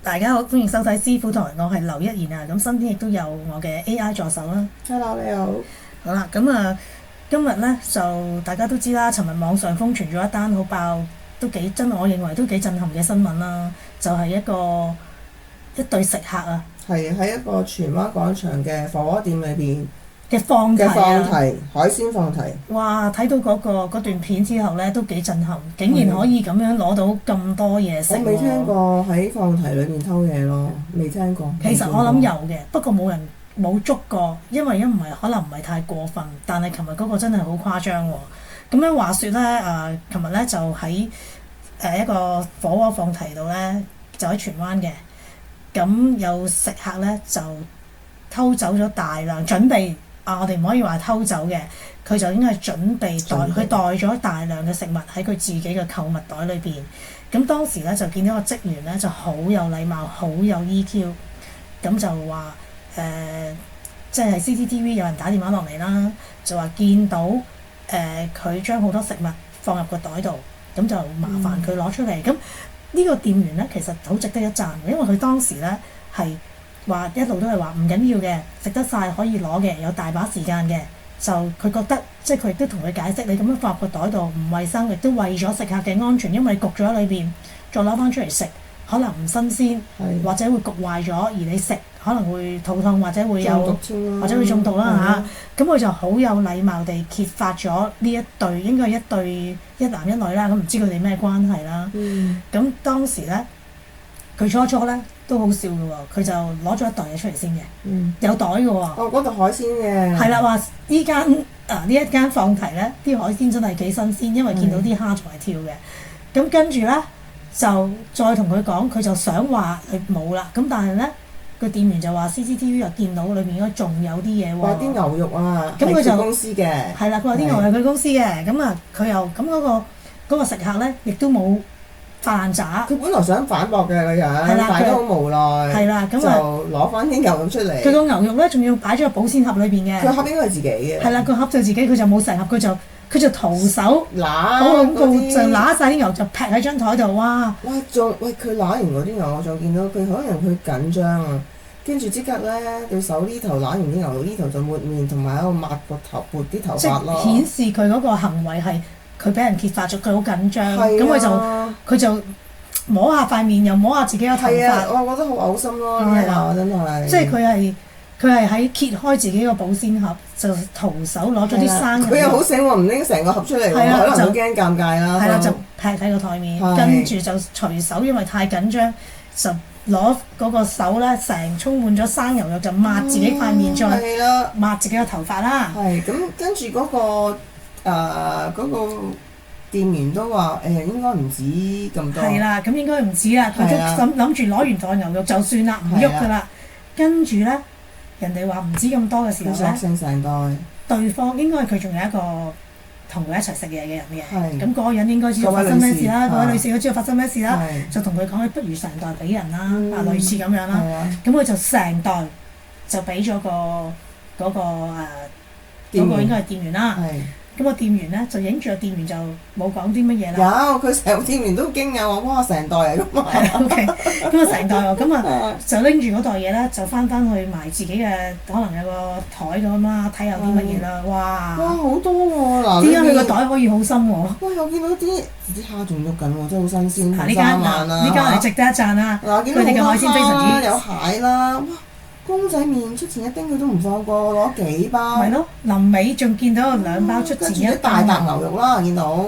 大家好，歡迎收睇師傅台，我係劉一言啊。咁身邊亦都有我嘅 AI 助手啦。Hello，你好。好啦，咁今日呢，就大家都知啦，尋日網上瘋傳咗一單好爆，都幾真，我認為都幾震撼嘅新聞啦。就係一對食客啊係喺一個荃灣廣場嘅火鍋店裏邊嘅放題嘅放啊，題，海鮮放題。哇！睇到嗰段片之後呢，都幾震撼，竟然可以咁樣攞到咁多嘢食喎。我未聽過喺放題裏邊偷嘢咯，未聽過。其實我諗有嘅，不過冇捉過，因為唔係可能唔係太過分，但係琴日嗰個真係好誇張喎。咁樣話說咧，琴日咧就喺一個火鍋放題度咧，就喺荃灣嘅。咁有食客咧就偷走咗大量，準備我哋唔可以話偷走嘅，佢就應該係準備佢帶咗大量嘅食物喺佢自己嘅購物袋裏邊。咁當時咧就見到個職員咧就好有禮貌，好有 EQ， 咁就話即係 CCTV 有人打電話落嚟啦，就話見到佢將好多食物放入個袋度，咁就麻煩佢攞出嚟。咁呢個店員咧其實好值得一讚嘅，因為佢當時咧係話一路都係話唔緊要嘅，食得晒可以攞嘅，有大把時間嘅。就佢覺得即係佢亦都同佢解釋，你咁樣放入個袋度唔衞生，亦都為咗食客嘅安全，因為你焗咗喺裏邊，再攞翻出嚟食，可能唔新鮮，或者會焗壞咗，而你食可能會肚痛或者會有或者會中毒啦嚇。咁佢就好有禮貌地揭發咗呢一對應該係一對一男一女啦，咁唔知佢哋咩關係啦。咁當時咧，佢初咧都好笑嘅喎，佢就攞咗一袋嘢出嚟先嘅，有袋嘅喎。哦，嗰度海鮮嘅。係啦，話呢一間放題咧，啲海鮮真係幾新鮮，因為見到啲蝦仲係跳嘅。咁跟住咧就再同佢講，佢就想話佢冇啦。咁但係咧個店員就話 CCTV 又見到裏面應該仲有啲嘢喎。話啲牛肉啊，咁佢就公司嘅。係啦，佢話啲牛肉係佢公司嘅。咁啊，佢又咁嗰個食客咧，亦都冇發爛渣。佢本來想反駁嘅個人，但係都好無奈。係啦，咁就攞翻啲牛肉出嚟。佢個牛肉咧，仲要擺咗喺保鮮盒裏邊嘅。佢盒應該係自己嘅。係啦，個盒就自己，佢就冇成盒，佢就徒手好恐怖，就揦晒啲牛就劈喺張台度，哇！佢揦完嗰啲牛，我仲見到佢可能佢緊張啊，跟住即刻咧對手呢頭揦完啲牛肉，呢頭就抹面同埋喺度抹個頭撥啲頭髮咯。即顯示佢嗰個行為係佢俾人揭發咗，佢好緊張，咁佢就摸下塊面，又摸下自己嘅頭髮。係啊，我覺得好嘔心咯，呢下真係。即係佢係喺揭開自己個保鮮盒，就徒手攞咗啲生牛肉。佢又好醒喎，唔拎成個盒出嚟喎，可能好驚尷尬啦。係啦，就劈喺個台面，跟住就隨手，因為太緊張，就攞嗰個手咧，成充滿咗生牛肉，就抹自己塊面，再抹自己個頭髮啦。係咁，跟住嗰個店員都話應該唔止咁多。係啦，咁應該唔止啦，佢都諗住攞完袋牛肉就算啦，唔喐噶啦。跟住咧，人哋話唔止咁多嘅時候咧，成袋。對方應該係佢仲有一個同佢一齊食嘢嘅人嘅，咁嗰個人應該知道發生咩事啦，嗰位女士都知道發生咩事啦，就同佢講：不如成袋俾人啦，類似咁樣啦。咁佢就成袋就俾咗嗰個應該係店員啦。咁個店員咧就影住個店員就冇講啲乜嘢啦。有，佢成個店員都驚訝話：哇，成袋嚟㗎嘛！係 OK，咁啊成袋喎，咁啊就拎住嗰袋嘢咧，就翻去埋自己嘅可能有個台度咁啦，睇有啲乜嘢啦。哇！好多喎嗱！點解佢個袋可以好深喎？哇！我見到啲蝦仲喐緊喎，真係好新鮮。呢間係值得一讚啊！佢哋嘅海鮮非常之有蟹啦。公仔麵出前一丁佢都唔放過，攞幾包。係咯，臨尾仲見到有2包出前一大笪牛肉啦，見到。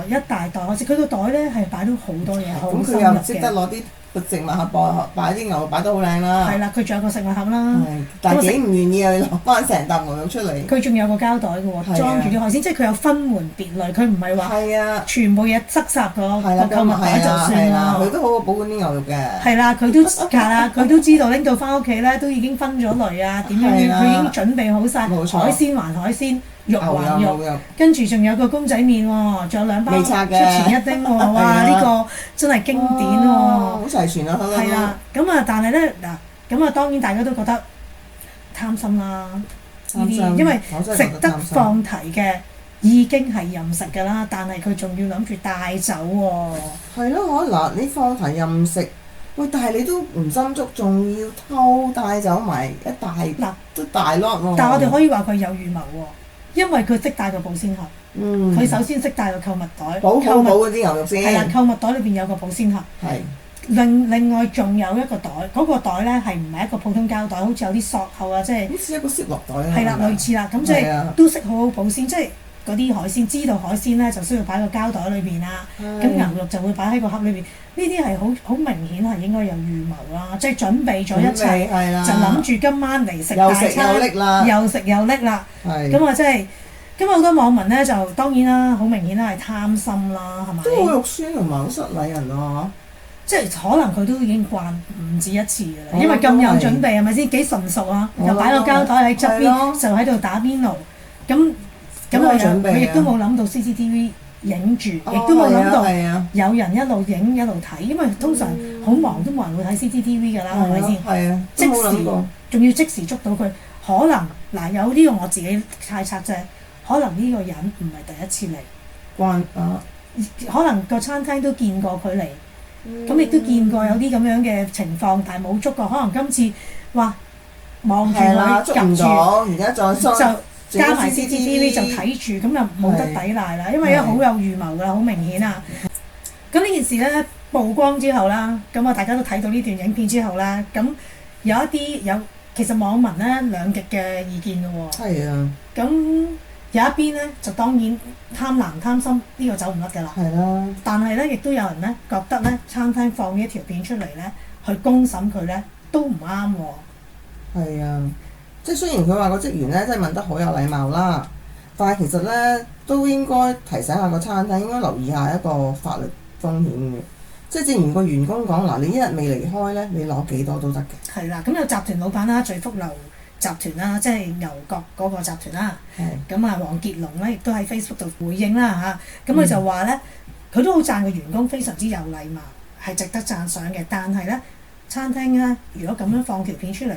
一大袋，佢個袋咧係擺到好多嘢，好深入嘅。咁佢又識得攞啲食物盒擺啲牛肉擺得好靚啦。係啦，佢仲有個食物盒啦。但係幾唔願意啊！攞翻成袋牛肉出嚟。佢仲有個膠袋嘅喎，裝住啲海鮮，即係佢有分門別類，佢唔係話全部嘢塞曬個購物袋就算啦。佢都好好保管啲牛肉嘅。係啦，佢都知道拎到翻屋企咧，都已經分咗類啊，點樣佢已經準備好晒海鮮還海鮮。肉還肉，跟住仲有個公仔麵喎，仲有2包出前一丁喎，哇！呢個真係經典喎，好齊全啊！係啦，咁啊，但係咧咁啊，當然大家都覺得貪心啦，呢啲，因為值得放題嘅已經係任食㗎啦，但係佢仲要諗住帶走喎。係咯，嗱，你放題任食，喂，但係你都唔心足，仲要偷帶走埋一大嗱都大 lot 喎。但係我哋可以話佢有預謀喎，因為佢識帶個保鮮盒。佢首先識帶個購物袋，補好嗰啲牛肉先。係啦，購物袋裏邊有個保鮮盒。係。另外仲有一個袋，嗰個袋咧係唔係一個普通膠袋，好似有啲索口啊，即係好似一個攝落袋啊。係啦，類似啦，咁即係都識好好保鮮，即係嗰啲海鮮，知道海鮮咧就需要擺個膠袋裏邊啦。咁牛肉就會擺喺個盒裏邊，呢啲係好明顯係應該有預謀啦，即係準備咗一切，就諗住今晚嚟食大餐，又食又拎啦。咁啊，即係咁好多網民咧就當然啦，好明顯啦係貪心啦，係咪？都好肉酸同埋好失禮人啊！即係可能佢都已經慣唔止一次㗎啦，因為咁有準備係咪先？幾純熟啊！又擺個膠袋喺側邊，就喺度打邊爐。佢亦都冇諗到 CCTV 影住，亦都冇諗到有人一路影一路睇，因為通常好忙都冇人會睇 CCTV 㗎啦，係咪先？係啊，即時仲要即時捉到佢，可能嗱有呢個我自己猜測啫，可能呢個人唔係第一次嚟，可能個餐廳都見過佢嚟。咁亦都見過有啲咁樣嘅情況，但係冇捉過。可能今次哇望住佢夾住，而家就加埋 CCTV 就睇住，咁就冇得抵賴啦。因為好有預謀㗎，好明顯啊。咁呢件事咧曝光之後啦，咁啊大家都睇到呢段影片之後啦，咁有其實網民咧兩極嘅意見㗎喎。係啊。咁有一邊咧就當然貪婪貪心，呢個走唔甩㗎啦。係啦。但係咧，亦都有人咧覺得咧，餐廳放呢一條片出嚟咧，去公審佢咧都唔啱喎。係啊，即係雖然佢話個職員咧，即係問得好有禮貌啦，但係其實咧都應該提醒下個餐廳，應該留意下一個法律風險嘅。即係正如個員工講嗱，你一日未離開咧，你攞幾多都得嘅。係啦，咁有集團老闆啦，聚福樓集團啦，即係牛角嗰個集團啦。咁啊，黃傑龍咧亦都喺 Facebook 度回應啦嚇。咁佢就話咧，佢都好讚個員工非常之有禮貌，係值得讚賞嘅。但係咧，餐廳咧如果咁樣放條片出嚟，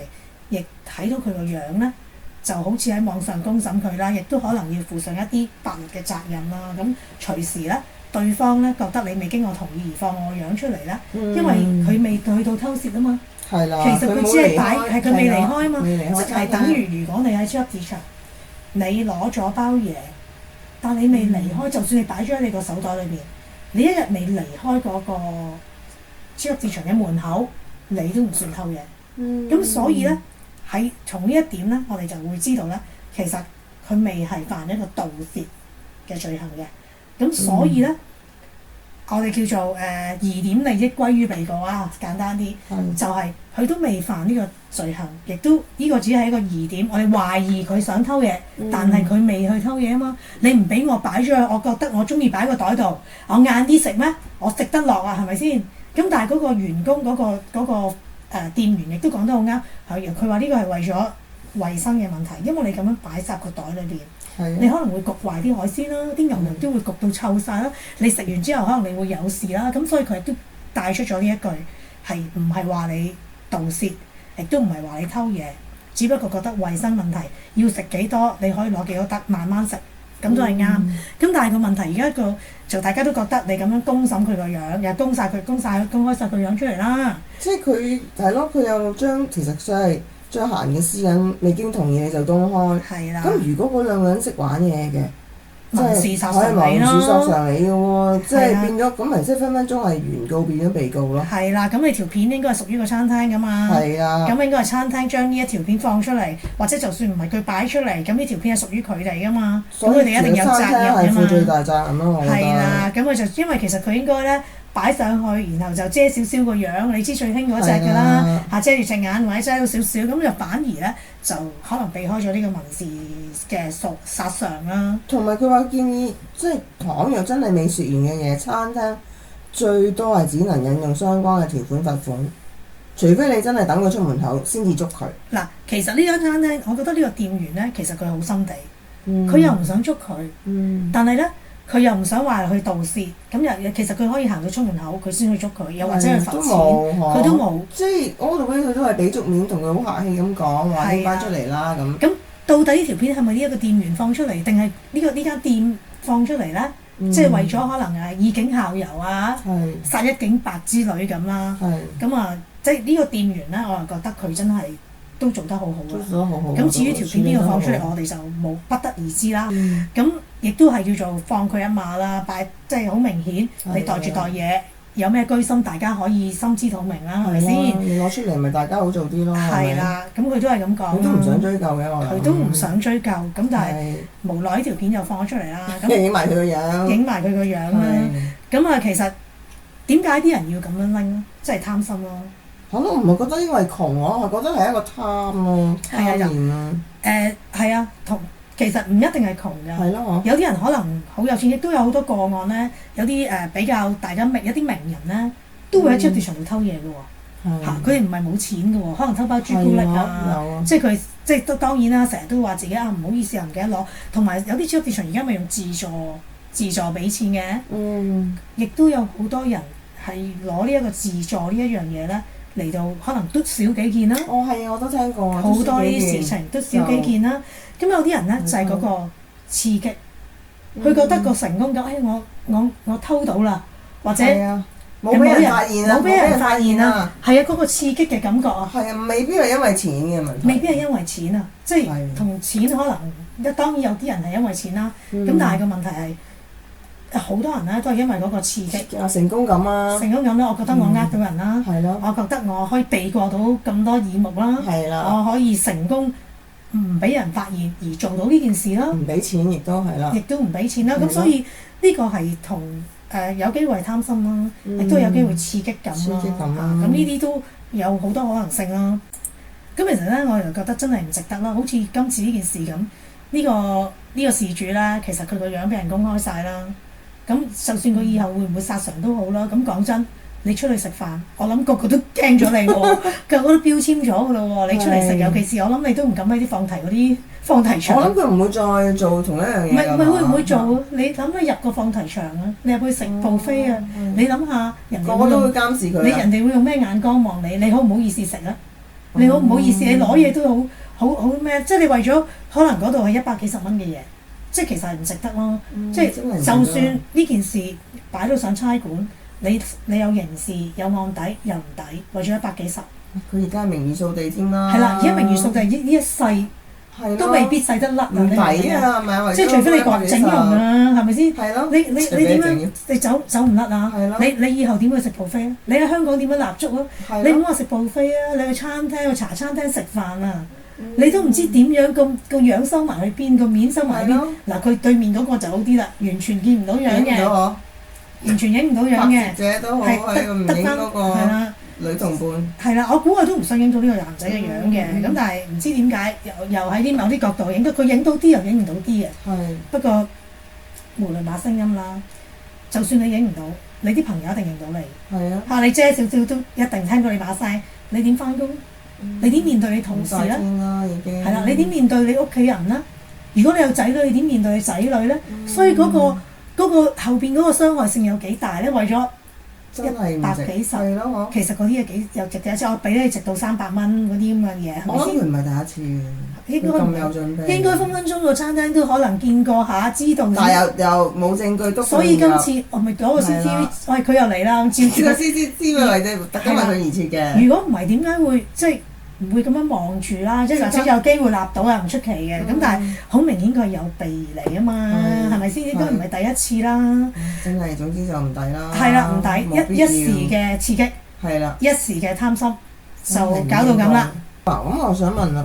亦睇到佢個樣咧，就好似喺網上公審佢啦，亦都可能要負上一啲法律嘅責任啦。咁隨時咧，對方咧覺得你未經我同意而放我個樣出嚟咧，因為佢未去到偷竊啊嘛。係啦，其實佢只係係佢未離開啊嘛，即係等於如果你喺超級市場，你攞咗包嘢，但你未離開，就算你擺咗喺你個手袋裏邊，你一日未離開嗰個超級市場嘅門口，你都唔算偷嘢。咁所以咧，喺從呢一點咧，我哋就會知道咧，其實佢未係犯一個盜竊嘅罪行嘅。咁所以咧。我哋叫做疑點利益歸於被告啊，簡單啲，就係佢都未犯呢個罪行，亦都呢個只係一個疑點。我哋懷疑佢想偷嘢，但係佢未去偷嘢啊嘛。你唔俾我擺咗去，我覺得我中意擺個袋度，我晏啲食咩？我食得落啊，係咪先？咁但係嗰個員工嗰個店員亦都講得好啱，佢話呢個係為咗衞生嘅問題，因為你咁樣擺曬個袋裏邊。你可能會焗壞啲海鮮啦，啲牛肉都會焗到臭晒啦。你食完之後可能你會有事啦，咁所以佢亦都帶出咗呢一句，係唔係話你盜竊，亦都唔係話你偷嘢，只不過覺得衞生問題，要食幾多你可以攞幾多得，慢慢食，咁都係啱。咁但係個問題而家就大家都覺得你咁樣公審佢個樣，又公開晒佢樣出嚟啦。即係佢係咯，佢又其實真係。將閒嘅私隱未經同意你就公開，咁如果嗰兩個人識玩嘢嘅，即係可以民事索償你嘅喎，即係變咗咁咪即係分分鐘係原告變咗被告咯。係啦，咁你條片應該係屬於個餐廳㗎嘛。係啊。咁應該係餐廳將呢一條片放出嚟，或者就算唔係佢擺出嚟，咁呢條片係屬於佢哋㗎嘛。所以佢哋一定有責任㗎嘛。係負最大責任咯，我覺得。係啦，咁佢就因為其實佢應該咧。擺上去，然後就遮少少個樣，你知最興嗰隻㗎啦，遮住隻眼或者遮到少少，咁就反而咧就可能避開咗呢個民事嘅殺傷啦。同埋佢話建議，即係倘若真係未説完嘅嘢，餐廳最多係只能引用相關嘅條款罰款，除非你真係等佢出門口先至捉佢。嗱，其實呢間餐廳，我覺得呢個店員咧，其實佢好心地，佢又唔想捉佢，但係咧。佢又唔想話去盜竊，咁其實佢可以行到出門口，佢先去捉佢，又或者去罰錢，佢都冇。即係我度佢都係俾足面，同佢好客氣咁講話拎翻出嚟啦咁。咁到底呢條片係咪呢一個店員放出嚟，定係呢間店放出嚟咧？即係為咗可能以儆效尤啊，殺一儆百之類咁啦。咁啊，即係呢個店員咧，我又覺得佢真係都做得好好啊。咁至於條片邊個放出嚟，我哋就冇不得而知啦。咁亦都係叫做放佢一馬啦，即係好明顯，你袋住袋嘢。有咩居心，大家可以心知肚明啦，係咪先？你攞出嚟咪大家好做啲咯。係啦，咁佢都係咁講。佢都唔想追究嘅，我諗。佢都唔想追究，咁但係無奈呢條片又放咗出嚟啦。咁影埋佢個樣。影埋佢個樣啦。咁啊，其實點解啲人要咁樣拎咧？即係貪心咯。我都唔係覺得因為窮，我係覺得係一個貪咯，貪念啦。係啊，其實唔一定係窮㗎，有啲人可能好有錢，亦都有好多個案咧。有啲比較大家有啲名人咧，都會喺超級市場度偷嘢㗎喎。佢哋唔係冇錢㗎喎，可能偷包朱古力啊，即係佢即係都當然啦，成日都話自己唔好意思唔記得攞。同埋有啲超級市場而家咪用自助俾錢嘅，亦都有好多人係攞呢一個自助呢一樣嘢咧嚟到可能都少幾件啦。係啊，我都聽過。好多呢啲事情都少幾件啦。咁有啲人咧就係嗰個刺激，佢覺得個成功感，我偷到啦，或者冇俾人發現啦，冇俾人發現啦，係啊，嗰個刺激嘅感覺啊，係啊，未必係因為錢嘅問題，未必係因為錢啊，即係同錢可能當然有啲人係因為錢啦，咁但係個問題係好多人咧都係因為嗰個刺激成功感啊，成功感咧，我覺得我呃到人啦，我覺得我可以避過到咁多耳目啦，我可以成功。唔俾人發現而做到呢件事啦，唔俾錢亦都係啦，亦都唔俾錢啦。咁所以呢個係同有機會係貪心啦，亦都有機會刺激感啦。咁呢啲都有好多可能性啦。咁其實咧，我又覺得真係唔值得啦。好似今次呢件事咁，呢個事主咧，其實佢個樣俾人公開晒啦。咁就算佢以後會唔會殺常都好啦。咁講真。你出去食飯，我諗個個都驚咗你喎，個個都標籤咗㗎啦喎。你出嚟食，尤其是我諗你都唔敢喺啲放題嗰啲放題場。我諗佢唔會再做同一樣嘢。唔係會唔會做？你諗下入個放題場啊，你入去食 buffet啊，你諗下人哋個個都會監視佢。你人哋會用咩眼光望你？你好唔好意思食啊？你好唔好意思？你攞嘢都好咩？即係你為咗可能嗰度係100幾十蚊嘅嘢，即係其實係唔值得咯。即係就算呢件事擺到上差館。你有刑事有案底又唔抵，為咗100幾十。佢而家係名譽掃地添啦。係啦，而家名譽掃地呢一世都未必洗得甩啊！唔抵啊，即係除非你割整容啊，係咪先？係咯。你點樣？你走唔甩啊？係咯。你以後點去食 buffet 啊？你喺香港點樣立足啊？你唔好話食 buffet啊！你去餐廳去茶餐廳食飯啊！你都唔知點樣個樣收埋去邊，個面收埋去邊。嗱，佢對面嗰個就好啲啦，完全見唔到樣嘅。完全影唔到樣嘅，係得翻嗰個女同伴。係啦，我估佢都唔想影到呢個男仔嘅樣嘅，咁但係唔知點解又喺啲某啲角度影到，佢影到啲又影唔到啲嘅。不過無論把聲音啦，就算你影唔到，你啲朋友一定認到你。係啊。嚇你遮少少都一定聽到你把聲，你點翻工？你點面對你同事咧？係啦，你點面對你屋企人咧？如果你有仔女，你點面對你仔女咧？所以嗰個後邊嗰個傷害性有幾大咧？為咗100幾十，其實嗰啲嘢又值嘅，即係我俾你值到300蚊嗰啲咁嘅嘢，係咪先？我諗佢唔係第一次嘅，咁有準備。應該分分鐘個餐廳都可能見過下，知道。但係又冇證據督。所以今次我咪攞個 CCTV，佢又嚟啦，照住個 CCTV 為啫，特登為佢而設嘅。如果唔係點解會即係？唔會咁樣望住啦，即係或者有機會立到又唔出奇嘅，咁但係好明顯佢係有備嚟啊嘛，係咪先？應該唔係第一次啦。真係總之就唔抵啦。係啦，唔抵一時嘅刺激，係啦，一時嘅貪心就搞到咁啦。咁我想問啦，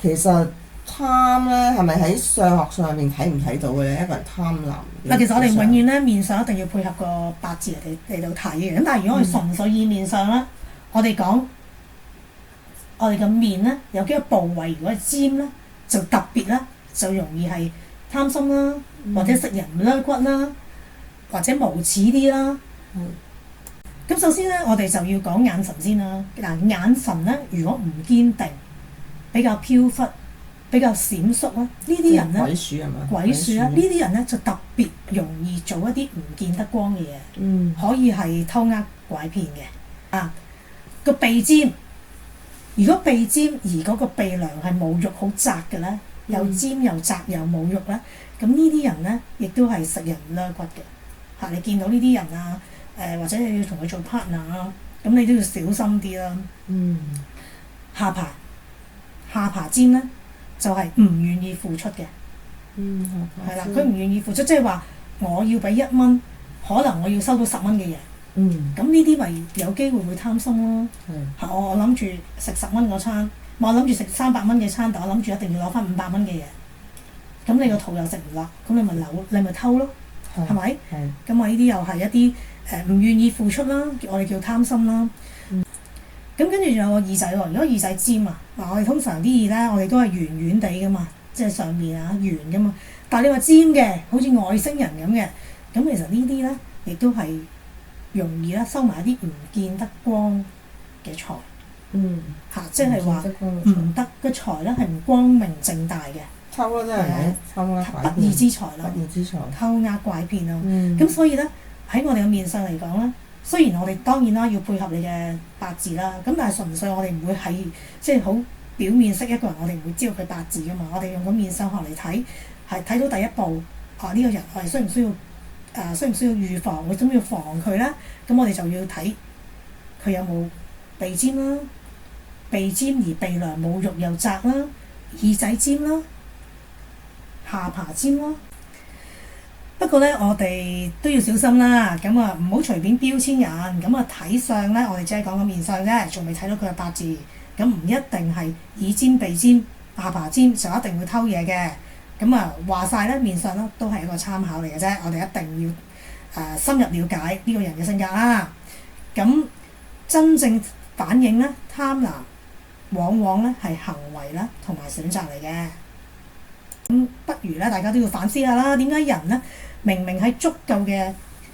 其實貪咧係咪喺相學上面睇唔睇到嘅咧？一個人貪婪。嗱，其實我哋永遠咧面上一定要配合個八字嚟到睇嘅，咁但係如果我哋純粹以面上咧，我哋講。我哋嘅面咧有幾個部位，如果係尖咧，就特別咧，就容易係貪心啦，或者食人唔甩骨啦，或者無恥啲啦。咁首先咧，我哋就要講眼神先啦。嗱，眼神咧，如果唔堅定，比較飄忽，比較閃縮啦，呢啲人咧，鬼鼠啊，呢啲人咧就特別容易做一啲唔見得光嘅嘢，可以係偷呃拐騙嘅。啊，個鼻尖。如果鼻尖而嗰個鼻梁係冇肉好窄嘅咧，又尖又窄又冇肉咧，咁呢啲人咧，亦都係食人唔甩骨嘅嚇。你見到呢啲人啊，或者你要同佢做 partner 啊，咁你都要小心啲啦。下巴尖咧，就係唔願意付出嘅。係啦，佢唔願意付出，即係話我要俾1蚊，可能我要收到10蚊嘅嘢。咁呢啲咪有機會會貪心咯。我諗住食10蚊嗰餐，我諗住食300蚊嘅餐，但我諗住一定要攞翻500蚊嘅嘢。咁你個肚又食唔落，咁你咪偷咯，係咪？咁我呢啲又係一啲唔願意付出啦，我哋叫貪心啦。咁跟住仲有個耳仔喎，如果耳仔尖啊，嗱我哋通常啲耳咧，我哋都係圓圓地噶嘛，即係上面啊圓噶嘛。但係你話尖嘅，好似外星人咁嘅，咁其實呢啲咧亦都係容易啦，收埋一啲唔見得光嘅財。即係話唔得嘅財咧係唔光明正大嘅。偷啦真係，偷啦不義之財啦，偷呃拐騙咯。咁所以咧喺我哋嘅面相嚟講咧，雖然我哋當然啦要配合你嘅八字啦，咁但係純粹我哋唔會係即係好表面識一個人，我哋唔會知道佢八字噶嘛。我哋用個面相學嚟睇，係睇到第一步呢個人我哋需唔需要預防，我需唔要防佢咧？咁我哋就要睇佢有冇鼻尖啦，鼻尖而鼻梁冇肉又窄啦，耳仔尖啦。下巴尖咯，不過咧我哋都要小心啦，咁啊唔好隨便標籤人，咁啊睇相咧我哋只係講個面相啫，仲未睇到佢嘅八字，咁唔一定係耳尖、鼻尖、下巴尖就一定會偷嘢嘅，咁啊話晒咧面相咧都係一個參考嚟嘅啫，我哋一定要深入了解呢個人嘅性格啦，咁真正反映咧貪婪，往往咧係行為啦同埋選擇嚟嘅。咁不如咧，大家都要反思下啦。點解人咧明明喺足夠嘅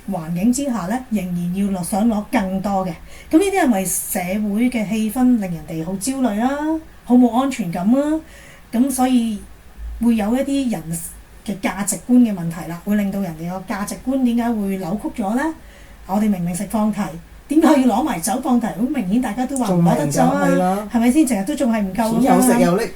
環境之下咧，仍然要想攞更多嘅？咁呢啲係咪社會嘅氣氛令人哋好焦慮啦，好冇安全感啦？咁所以會有一啲人嘅價值觀嘅問題啦，會令到人哋個價值觀點解會扭曲咗咧？我哋明明食放題，點解要攞埋酒放題？好明顯大家都話唔攞得酒啊，係咪先？成日都仲係唔夠㗎嘛。又食又拎，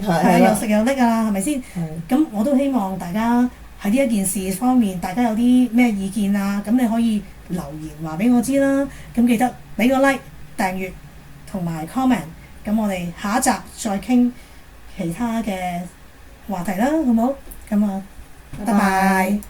又食又拎啊，係咪先？咁我都希望大家喺呢一件事方面，大家有啲咩意見啊？咁你可以留言話俾我知啦。咁記得俾個 like、訂閱同埋 comment。咁我哋下一集再傾其他嘅話題啦，好唔好？咁啊，拜拜。